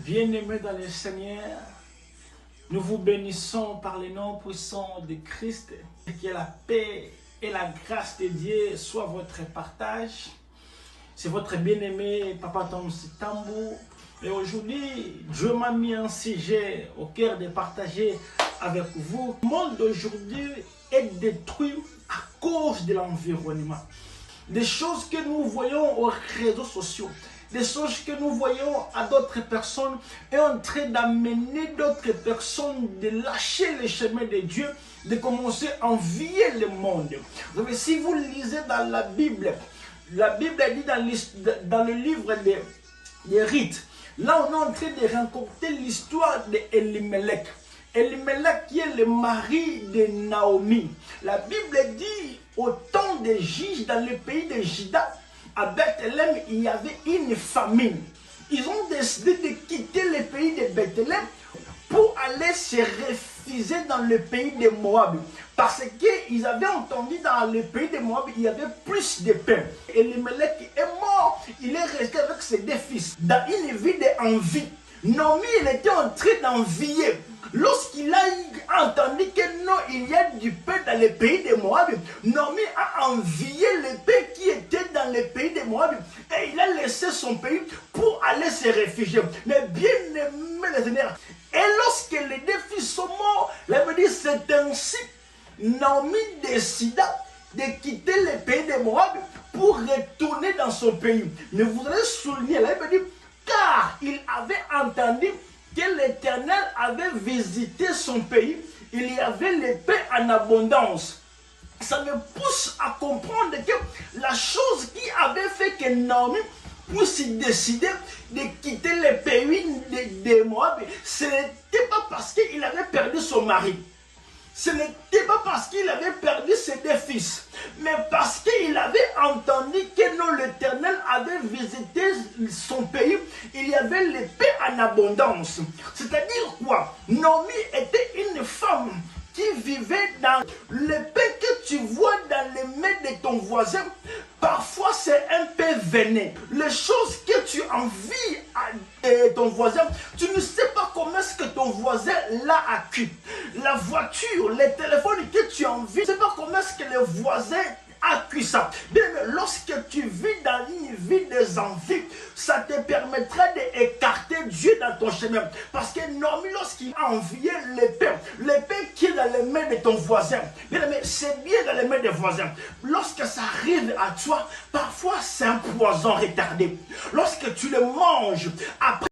Bien-aimés dans le Seigneur, nous vous bénissons par le nom puissant de Christ. Que la paix et la grâce de Dieu soient votre partage. C'est votre bien-aimé Papa Tom Sitambu. Et aujourd'hui, Dieu m'a mis un sujet au cœur de partager avec vous. Le monde d'aujourd'hui est détruit à cause de l'environnement. Des choses que nous voyons aux réseaux sociaux, des choses que nous voyons à d'autres personnes est en train d'amener d'autres personnes de lâcher le chemin de Dieu, de commencer à envier le monde. Vous savez, si vous lisez dans la Bible dit dans le livre des Rites, là on est en train de raconter l'histoire d'Elimelech. Elimelech qui est le mari de Naomi. La Bible dit au temps des juges dans le pays de Juda, à Bethléem, il y avait une famine. Ils ont décidé de quitter le pays de Bethléem pour aller se réfugier dans le pays de Moab. Parce qu'ils avaient entendu dans le pays de Moab, il y avait plus de pain. Elimelech est mort, il est resté avec ses deux fils dans une vie d'envie. Naomi, il était en train d'envier. Lorsqu'il a entendu que non, il y a du pain dans le pays de Moab, Naomi a envié le pain qui était dans le pays de Moab et il a laissé son pays pour aller se réfugier. Mais bien aimé les Seigneurs, et lorsque les deux fils sont morts, la Bible dit c'est ainsi, Naomi décida de quitter le pays de Moab pour retourner dans son pays. Mais vous allez souligner, la Bible dit, car il avait entendu que l'Éternel avait visité son pays, il y avait le pain en abondance. Ça me pousse à comprendre que la chose qui avait fait que Naomi puisse décider de quitter le pays de Moab, ce n'était pas parce qu'il avait perdu son mari. Ce n'était pas parce qu'il avait perdu ses deux fils, mais parce qu'il avait entendu que non, l'Éternel avait visité son pays, il y avait le pain en abondance. C'est-à-dire quoi? Naomi était une femme qui vivait dans le pain que tu vois dans les mains de ton voisin. Parfois c'est un peu véné. Les choses que tu envies à ton voisin, tu ne sais pas comment est-ce que ton voisin l'a acquis. La voiture, les téléphones que tu envies, tu ne sais pas comment est-ce que le voisin acquis ça. Bien, lorsque tu vis dans une vie des envies, ça te permettra d'écarter Dieu dans ton chemin. Parce que Naomi, lorsqu'il a envié le pain qui est dans les mains de ton voisin, bien, c'est bien dans les mains des voisins. Lorsque ça arrive à toi, parfois c'est un poison retardé. Lorsque tu le manges, après